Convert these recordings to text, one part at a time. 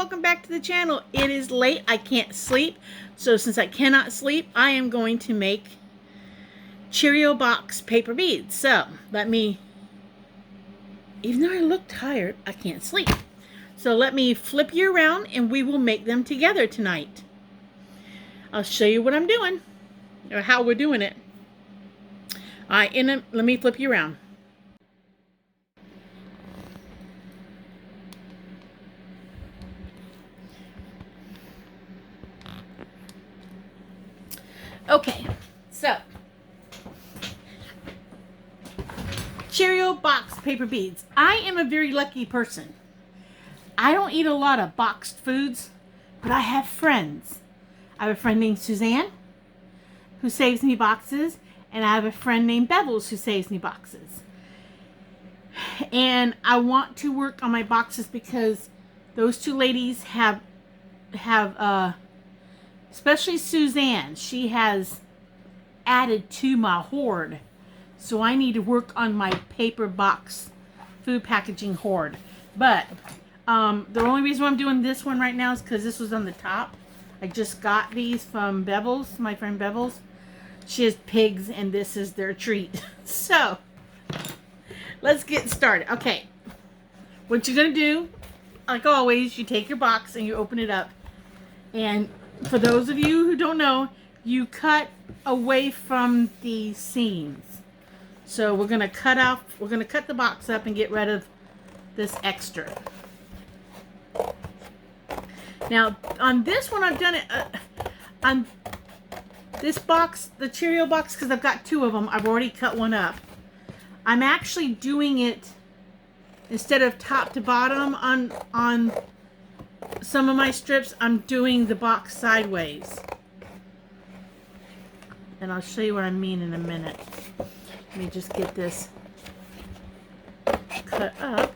welcome back to the channel. It is late, I can't sleep, so since I cannot sleep, I am going to make Cheerio box paper beads. So let me, even though I look tired, I can't sleep. So let me flip you around and we will make them together tonight. I'll show you what I'm doing, or how we're doing it. Let me flip you around. Okay, so Cheerio box paper beads. I am a very lucky person. I don't eat a lot of boxed foods, but I have friends. I have a friend named Suzanne who saves me boxes, and I have a friend named Bevels who saves me boxes. And I want to work on my boxes because those two ladies have especially Suzanne, she has added to my hoard. So I need to work on my paper box food packaging hoard. But the only reason why I'm doing this one right now is because this was on the top. I just got these from Bevels, my friend Bevels. She has pigs and this is their treat. So let's get started. Okay, what you're gonna do, like always, you take your box and you open it up. And for those of you who don't know, you cut away from the seams. So we're gonna cut the box up and get rid of this extra. Now on this one, I've done it on this box, the Cheerio box, because I've got two of them. I've already cut one up. I'm actually doing it instead of top to bottom on some of my strips. I'm doing the box sideways, and I'll show you what I mean in a minute. Let me just get this cut up.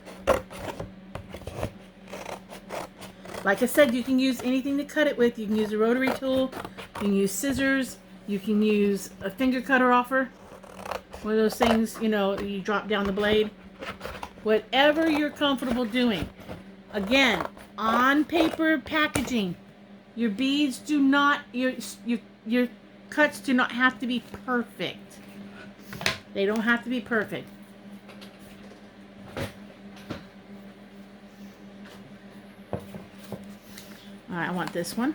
Like I said, you can use anything to cut it with. You can use a rotary tool, you can use scissors, you can use a finger cutter offer, one of those things, you know, you drop down the blade. Whatever you're comfortable doing. Again, on paper packaging, your beads do not, your cuts do not have to be perfect. They don't have to be perfect. All right, I want this one.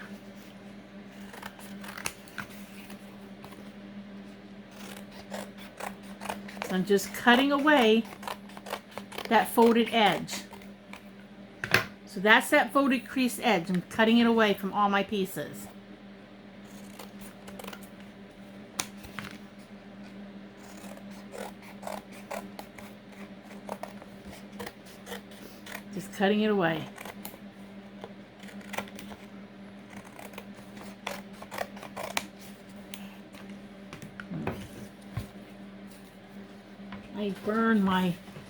So I'm just cutting away that folded edge. So that's that folded crease edge. I'm cutting it away from all my pieces. Just cutting it away.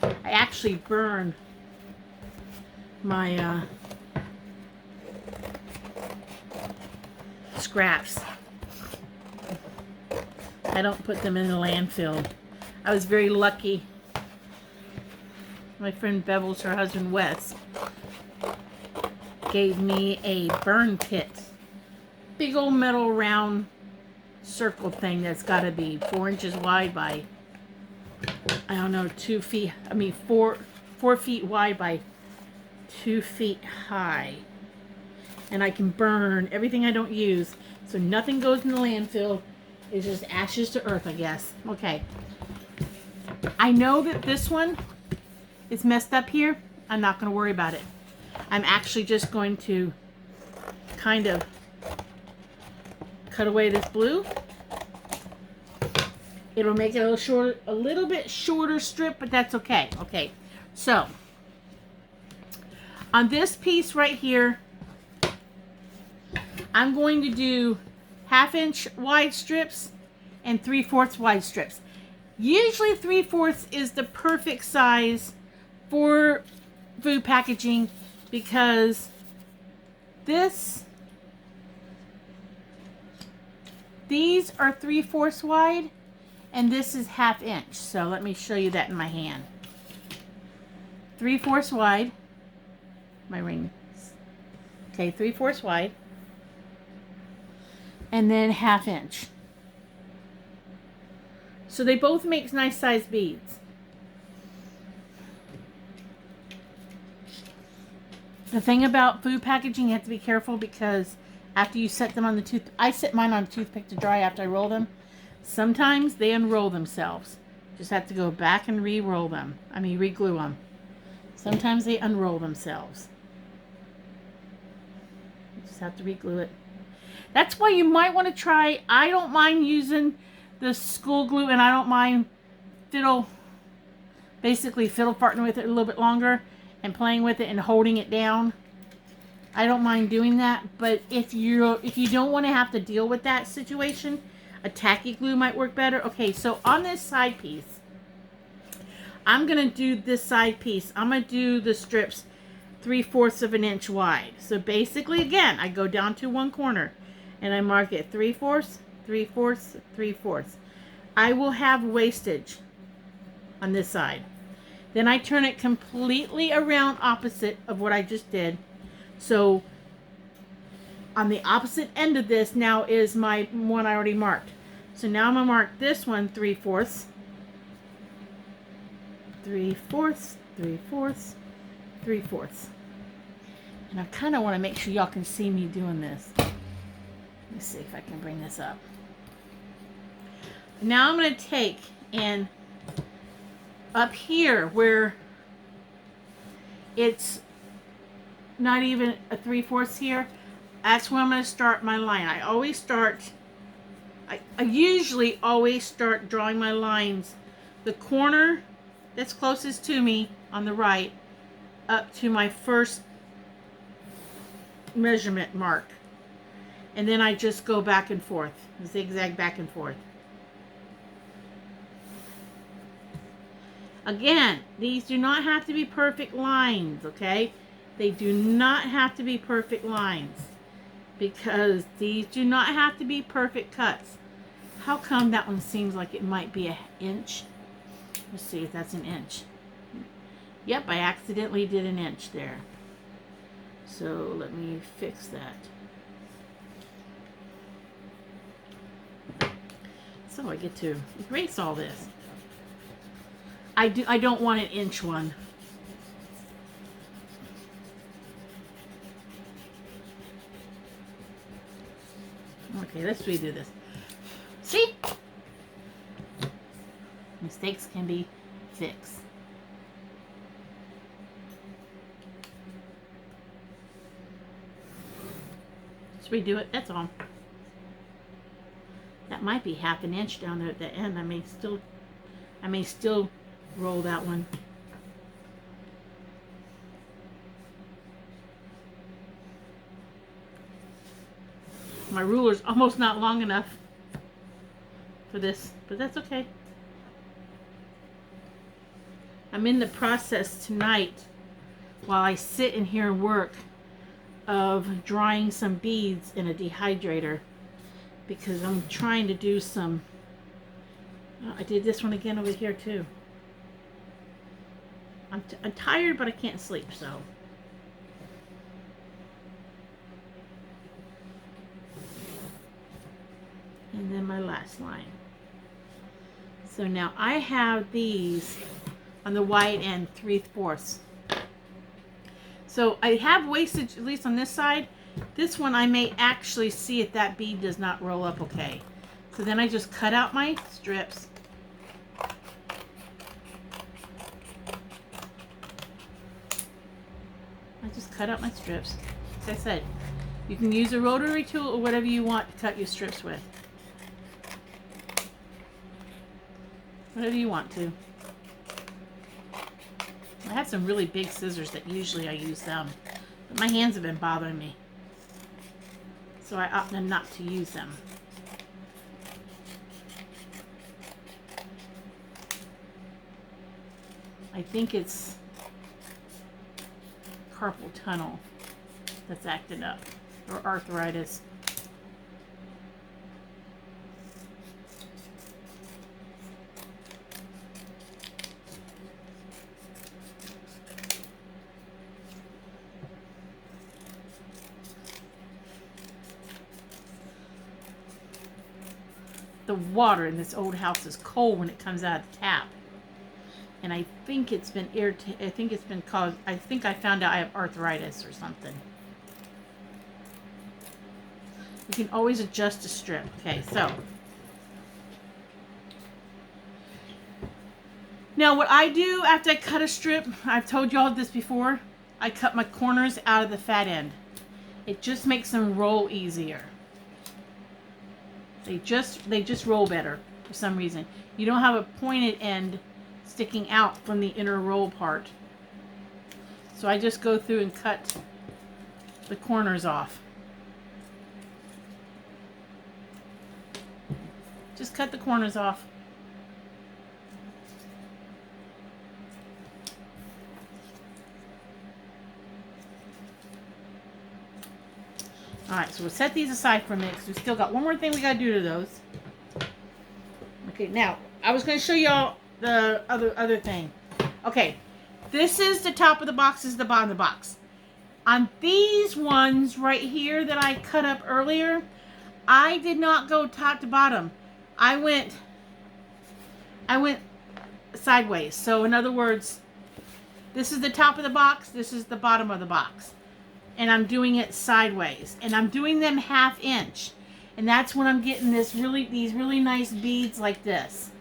I actually burn my scraps. I don't put them in the landfill. I was very lucky. My friend Bevels, her husband Wes, gave me a burn kit. Big old metal round circle thing that's got to be 4 inches wide by, I don't know, 2 feet. I mean 4 feet wide by 2 feet high. And I can burn everything I don't use, so nothing goes in the landfill. It's just ashes to earth, I guess. Okay. I know that this one is messed up here. I'm not going to worry about it. I'm actually just going to kind of cut away this blue. It'll make it a little bit shorter strip, but that's okay. Okay, so on this piece right here, I'm going to do 1/2 inch wide strips and 3/4 wide strips. Usually 3/4 is the perfect size for food packaging because these are 3/4 wide and this is 1/2 inch. So let me show you that in my hand. 3/4 wide. My ring Okay, 3/4 wide. And then 1/2 inch. So they both make nice sized beads. The thing about food packaging, you have to be careful because after you set them on the I set mine on a toothpick to dry after I roll them. Sometimes they unroll themselves. Just have to go back and re-roll them. I mean, re-glue them. Sometimes they unroll themselves. You just have to re-glue it. That's why you might want to try. I don't mind using the school glue, and I don't mind basically fiddle farting with it a little bit longer and playing with it and holding it down. I don't mind doing that, but if you don't want to have to deal with that situation, a tacky glue might work better. Okay, so on this side piece, I'm gonna do this side piece. I'm gonna do the strips 3/4 of an inch wide. So basically, again, I go down to one corner and I mark it 3/4, 3/4, 3/4. I will have wastage on this side. Then I turn it completely around opposite of what I just did. So on the opposite end of this now is my one I already marked. So now I'm going to mark this one 3/4, 3/4, 3/4, 3/4. And I kind of want to make sure y'all can see me doing this. Let me see if I can bring this up. Now I'm going to take and up here where it's not even a 3/4 here, that's where I'm going to start my line. I usually always start drawing my lines the corner that's closest to me on the right up to my first measurement mark, and then I just go back and forth, zigzag back and forth. Again, these do not have to be perfect lines, okay? They do not have to be perfect lines because these do not have to be perfect cuts. How come that one seems like it might be an inch? Let's see if that's an inch. Yep, I accidentally did an inch there. So let me fix that. So I get to erase all this. I don't want an inch one. Okay, let's redo this. See? Mistakes can be fixed. Let's redo it, that's all. That might be 1/2 inch down there at the end. I may still roll that one. My ruler's almost not long enough for this, but that's okay. I'm in the process tonight, while I sit in here and work, of drying some beads in a dehydrator because I'm trying to do some. I did this one again over here too. I'm tired, but I can't sleep, so. And then my last line. So now I have these on the wide end 3/4. So I have wastage, at least on this side. This one I may actually see if that bead does not roll up okay. So then I just cut out my strips. Cut out my strips. Like I said, you can use a rotary tool or whatever you want to cut your strips with. Whatever you want to. I have some really big scissors that usually I use them, but my hands have been bothering me, so I opt not to use them. I think it's carpal tunnel that's acting up, or arthritis. the water in this old house is cold when it comes out of the tap. And I think it's been irritated. I think it's been caused. I think I found out I have arthritis or something. You can always adjust a strip. Okay, so. Now what I do after I cut a strip, I've told y'all this before, I cut my corners out of the fat end. It just makes them roll easier. They just roll better for some reason. You don't have a pointed end sticking out from the inner roll part. So I just go through and cut the corners off. Just cut the corners off. Alright, so we'll set these aside for a minute because we still got one more thing we got to do to those. Okay, now, I was going to show y'all the other thing. Okay, this is the top of the box, this is the bottom of the box. On these ones right here that I cut up earlier, I did not go top to bottom. I went sideways. So in other words, this is the top of the box, this is the bottom of the box. And I'm doing it sideways. And I'm doing them 1/2 inch. And that's when I'm getting these really nice beads like this.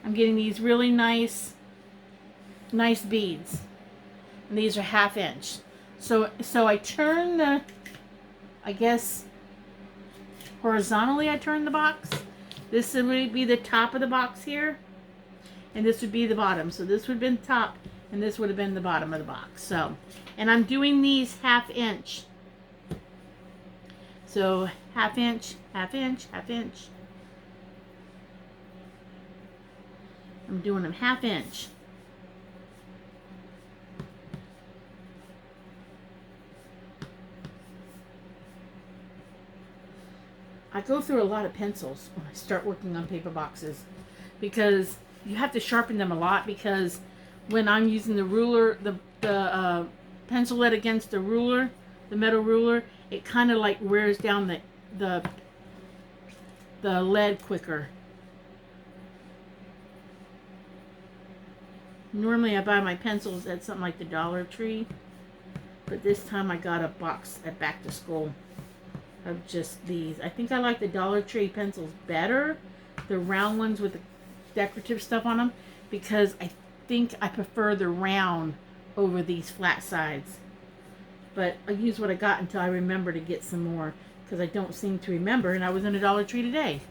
I'm getting these really nice beads. And these are 1/2 inch. So I turn the, I guess, horizontally I turn the box. This would be the top of the box here. And this would be the bottom. So this would have been top. And this would have been the bottom of the box. So, and I'm doing these 1/2 inch. So 1/2 inch, 1/2 inch, 1/2 inch. I'm doing them 1/2 inch. I go through a lot of pencils when I start working on paper boxes because you have to sharpen them a lot because when I'm using the ruler, the pencil lead against the ruler, the metal ruler, it kind of like wears down the lead quicker. Normally I buy my pencils at something like the Dollar Tree, but this time I got a box at Back to School of just these. I think I like the Dollar Tree pencils better, the round ones with the decorative stuff on them, because I think I prefer the round over these flat sides. But I use what I got until I remember to get some more, because I don't seem to remember, and I was in a Dollar Tree today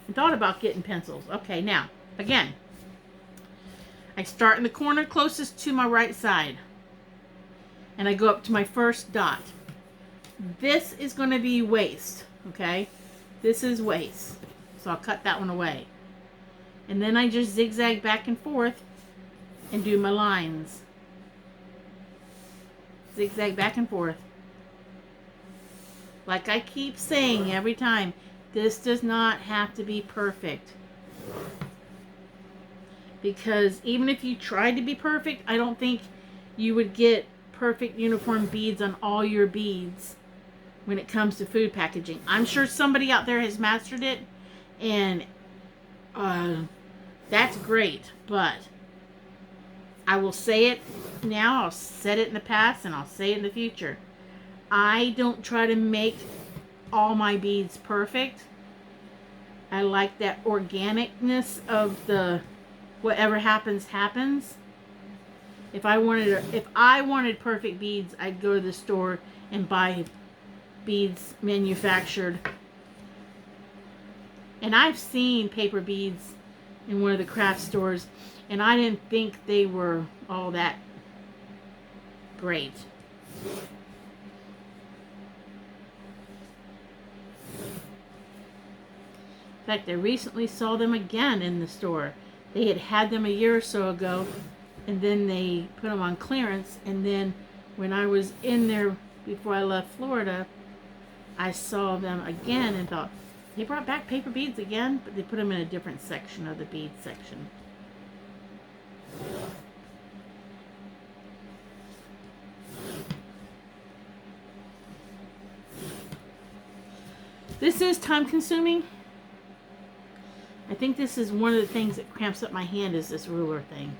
and thought about getting pencils. Okay, now, again, I start in the corner closest to my right side, and I go up to my first dot. This is going to be waist, okay? This is waist, so I'll cut that one away. And then I just zigzag back and forth and do my lines. Zigzag back and forth. Like I keep saying every time, this does not have to be perfect. Because even if you tried to be perfect, I don't think you would get perfect uniform beads on all your beads when it comes to food packaging. I'm sure somebody out there has mastered it, and that's great, but I will say it now, I'll say it in the past, and I'll say it in the future. I don't try to make all my beads perfect. I like that organicness of the whatever happens, happens. If I wanted perfect beads, I'd go to the store and buy beads manufactured. And I've seen paper beads in one of the craft stores, and I didn't think they were all that great. In fact, I recently saw them again in the store. They had them a year or so ago, and then they put them on clearance, and then when I was in there before I left Florida, I saw them again and thought, they brought back paper beads again, but they put them in a different section of the bead section. This is time consuming, I think this is one of the things that cramps up my hand, is this ruler thing.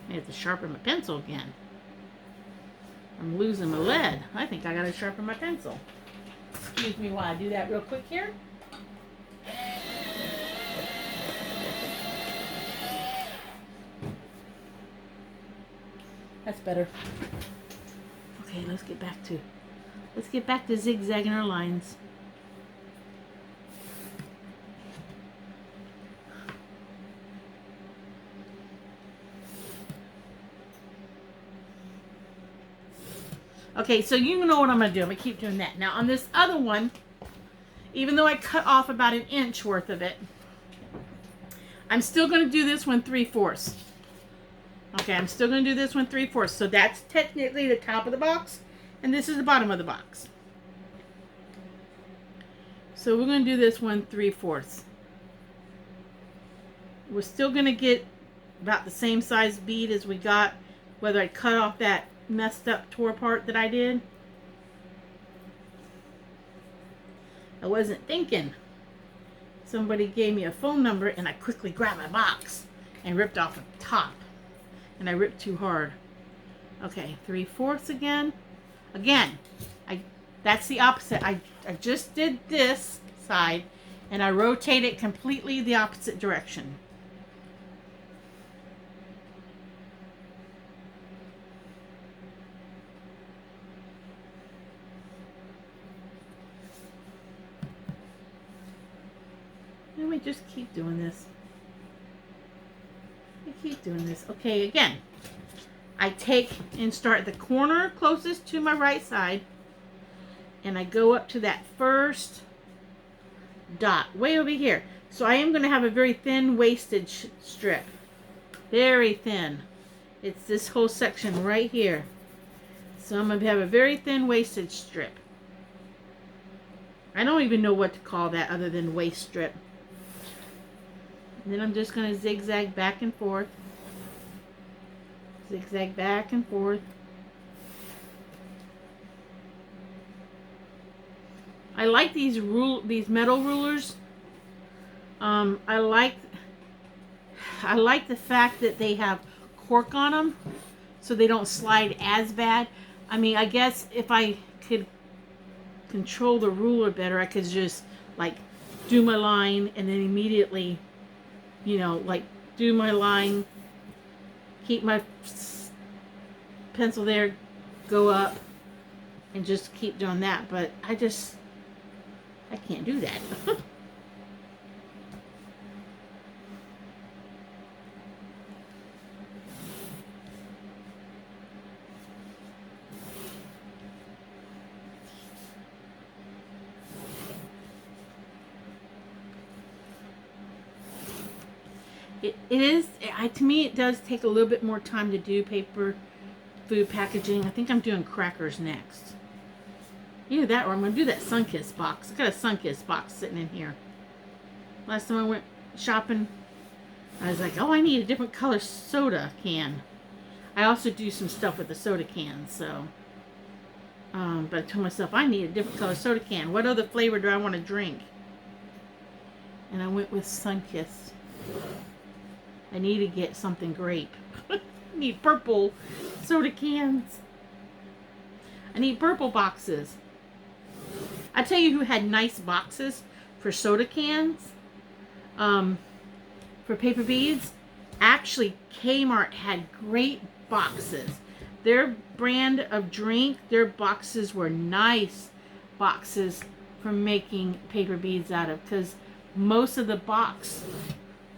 I have to sharpen my pencil again. I'm losing my lead. I think I gotta sharpen my pencil. Excuse me while I do that real quick here. That's better. Okay, let's get back to zigzagging our lines. Okay, so you know what I'm going to do. I'm going to keep doing that. Now, on this other one, even though I cut off about an inch worth of it, I'm still going to do this one 3/4. Okay, I'm still going to do this one 3/4. So that's technically the top of the box, and this is the bottom of the box. So we're going to do this one 3/4. We're still going to get about the same size bead as we got, whether I cut off that messed up tore part that I did. I wasn't thinking. Somebody gave me a phone number and I quickly grabbed my box and ripped off the top. And I ripped too hard. Okay, 3/4 again. Again, that's the opposite. I just did this side and I rotate it completely the opposite direction. And we just keep doing this. We keep doing this. Okay, again, I take and start the corner closest to my right side, and I go up to that first dot way over here. So I am going to have a very thin waisted strip. Very thin. It's this whole section right here. So I'm going to have a very thin waisted strip. I don't even know what to call that other than waist strip. And then I'm just going to zigzag back and forth. Zigzag back and forth. I like these metal rulers. I like the fact that they have cork on them, so they don't slide as bad. I mean, I guess if I could control the ruler better, I could just like do my line and then immediately, you know, like do my line, keep my pencil there, go up, and just keep doing that. But I can't do that. To me, it does take a little bit more time to do paper food packaging. I think I'm doing crackers next. Either that or I'm going to do that Sunkist box. I got a Sunkist box sitting in here. Last time I went shopping, I was like, oh, I need a different color soda can. I also do some stuff with the soda cans, so. But I told myself, I need a different color soda can. What other flavor do I want to drink? And I went with Sunkist. I need to get something grape. I need purple soda cans. I need purple boxes. I tell you who had nice boxes for soda cans, for paper beads. Actually, Kmart had great boxes. Their brand of drink, their boxes were nice boxes for making paper beads out of, because most of the box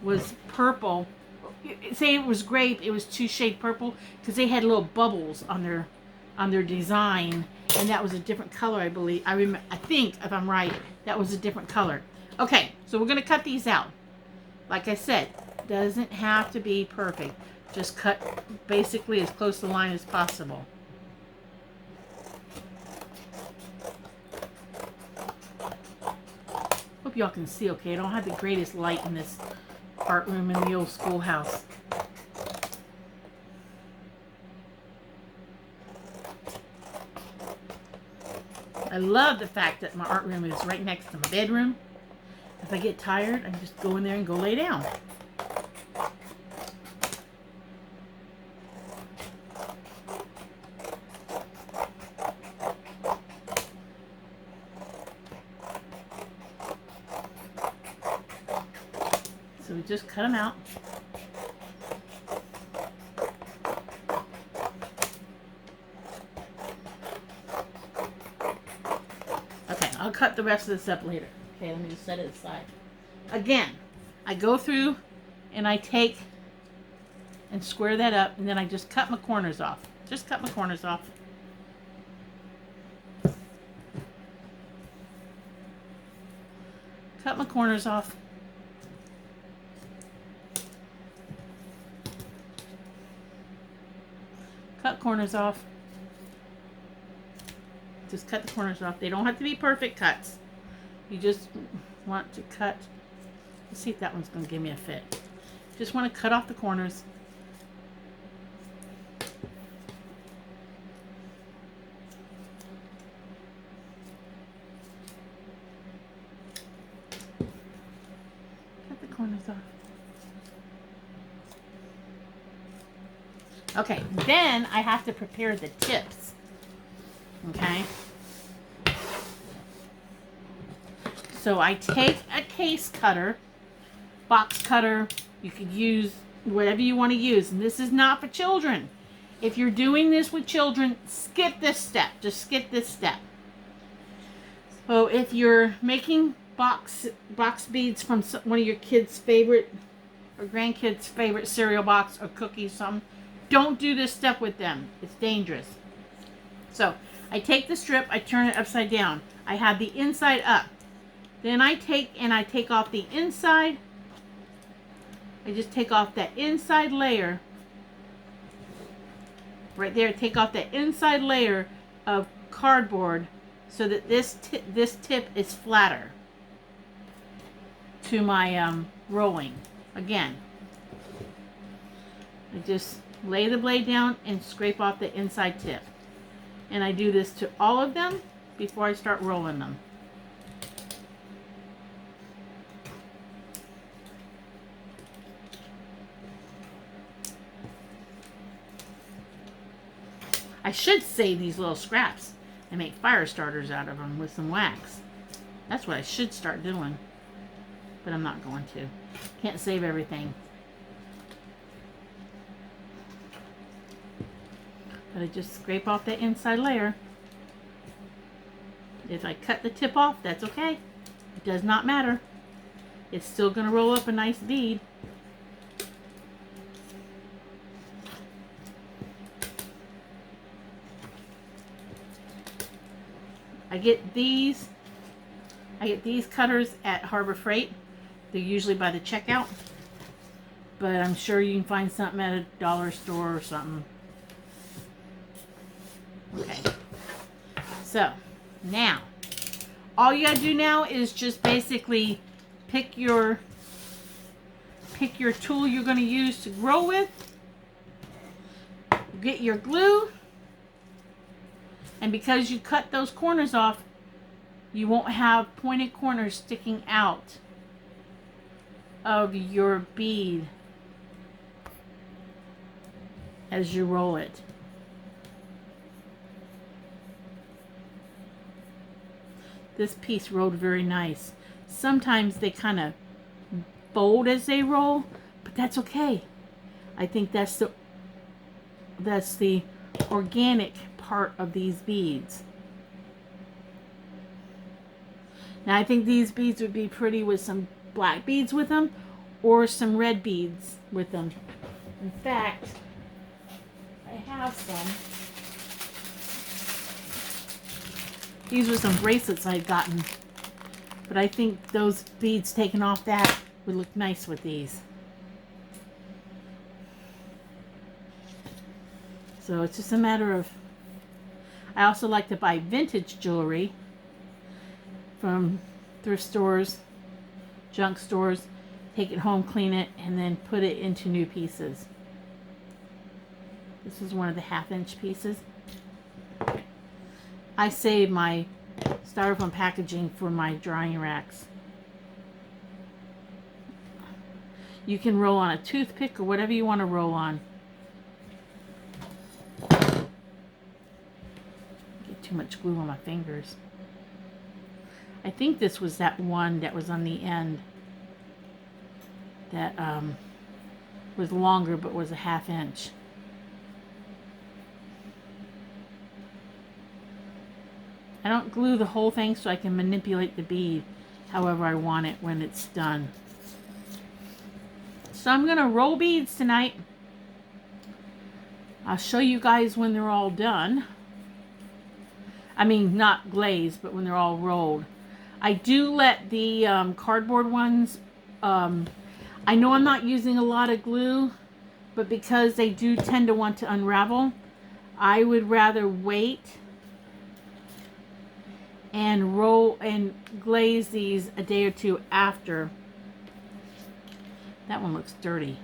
was purple. Say it was grape, it was 2 shade purple, because they had little bubbles on their design, and that was a different color, I believe. I think, if I'm right, that was a different color. Okay, so we're going to cut these out. Like I said, doesn't have to be perfect. Just cut basically as close to the line as possible. Hope y'all can see okay. I don't have the greatest light in this art room in the old schoolhouse. I love the fact that my art room is right next to my bedroom. If I get tired, I just go in there and go lay down. So we just cut them out. Okay, I'll cut the rest of this up later. Okay, let me just set it aside. Again, I go through and I take and square that up, and then I just cut my corners off. Just cut my corners off. Cut my corners off. Cut corners off. Just cut the corners off. They don't have to be perfect cuts. You just want to cut. Let's see if that one's going to give me a fit. Just want to cut off the corners. Cut the corners off. Okay, then I have to prepare the tips. Okay. So I take a case cutter, box cutter. You could use whatever you want to use. And this is not for children. If you're doing this with children, skip this step. Just skip this step. So if you're making box beads from one of your kids' favorite or grandkids' favorite cereal box or cookies, something, don't do this step with them. It's dangerous. So I take the strip, I turn it upside down. I have the inside up. Then I take off the inside. I just take off that inside layer. Right there, take off that inside layer of cardboard so that this tip is flatter to my rolling. Again, I just lay the blade down and scrape off the inside tip. And I do this to all of them before I start rolling them. I should save these little scraps and make fire starters out of them with some wax. That's what I should start doing. But I'm not going to. Can't save everything. But I just scrape off the inside layer. If I cut the tip off, that's okay. It does not matter. It's still going to roll up a nice bead. I get these cutters at Harbor Freight. They're usually by the checkout. But I'm sure you can find something at a dollar store or something. Okay. So, now, all you gotta do now is just basically pick your tool you're gonna use to grow with. Get your glue. And because you cut those corners off, you won't have pointed corners sticking out of your bead as you roll it. This piece rolled very nice. Sometimes they kind of fold as they roll, but that's okay. I think that's the organic part of these beads. Now I think these beads would be pretty with some black beads with them or some red beads with them. In fact, I have some. These were some bracelets I'd gotten, but I think those beads taken off that would look nice with these. So it's just a matter of, I also like to buy vintage jewelry from thrift stores, junk stores, take it home, clean it, and then put it into new pieces. This is one of the 1/2 inch pieces. I save my styrofoam packaging for my drying racks. You can roll on a toothpick or whatever you want to roll on. Get too much glue on my fingers. I think this was that one that was on the end that was longer but was a 1/2 inch. I don't glue the whole thing so I can manipulate the bead however I want it when it's done. So I'm going to roll beads tonight. I'll show you guys when they're all done. I mean, not glazed, but when they're all rolled. I do let the cardboard ones, I know I'm not using a lot of glue, but because they do tend to want to unravel, I would rather wait and roll and glaze these a day or two after. That one looks dirty.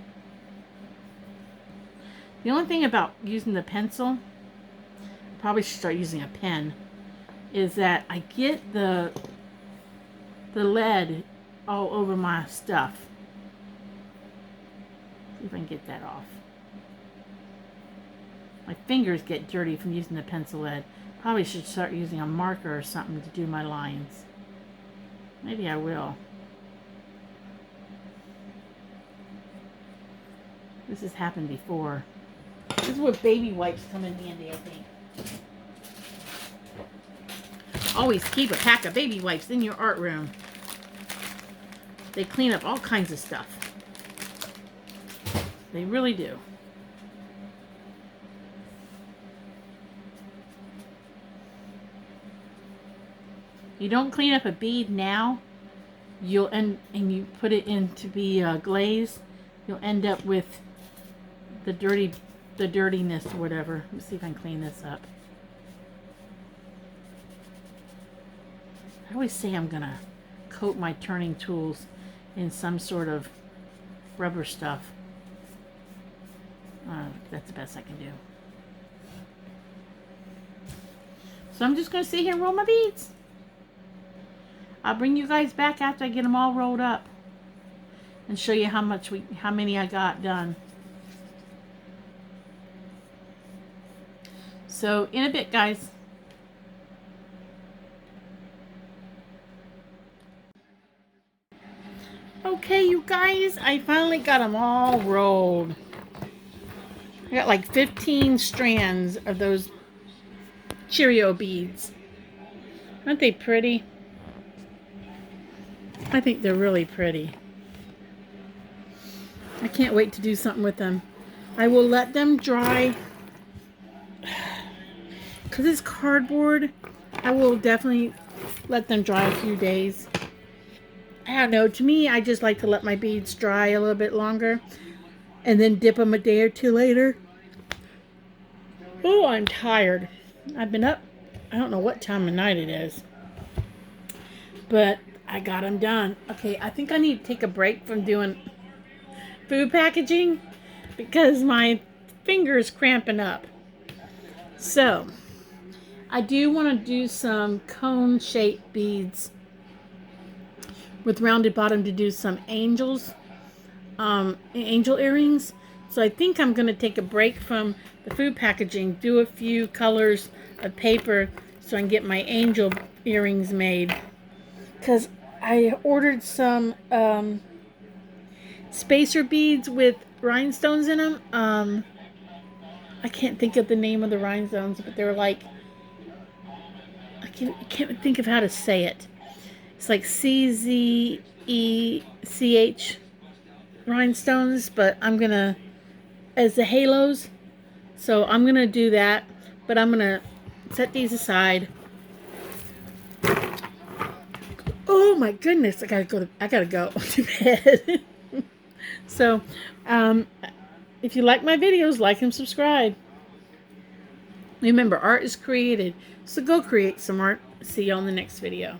The only thing about using the pencil, probably should start using a pen, is that I get the lead all over my stuff. See if I can get that off. My fingers get dirty from using the pencil lead. Probably should start using a marker or something to do my lines. Maybe I will. This has happened before. This is where baby wipes come in handy, I think. Always keep a pack of baby wipes in your art room. They clean up all kinds of stuff. They really do. You don't clean up a bead now, you'll end, and you put it in to be glazed, you'll end up with the dirtiness or whatever. Let me see if I can clean this up. I always say I'm gonna coat my turning tools in some sort of rubber stuff. That's the best I can do. So I'm just gonna sit here and roll my beads. I'll bring you guys back after I get them all rolled up and show you how many I got done. So in a bit, guys. Okay, you guys, I finally got them all rolled. I got like 15 strands of those Cheerio beads. Aren't they pretty? I think they're really pretty. I can't wait to do something with them. I will let them dry. Because it's cardboard, I will definitely let them dry a few days. I don't know. To me, I just like to let my beads dry a little bit longer and then dip them a day or two later. Oh, I'm tired. I've been up. I don't know what time of night it is. But I got them done. Okay, I think I need to take a break from doing food packaging because my finger's cramping up. So, I do want to do some cone-shaped beads with rounded bottom to do some angels, angel earrings. So I think I'm going to take a break from the food packaging, do a few colors of paper so I can get my angel earrings made. Because I ordered some spacer beads with rhinestones in them. I can't think of the name of the rhinestones, but they're like, I can't think of how to say it. It's like CZECH rhinestones, but I'm gonna, as the halos. So I'm gonna do that, but I'm gonna set these aside. Oh my goodness, I gotta go to bed. So, if you like my videos, like and subscribe. Remember, art is created, so go create some art. See you on the next video.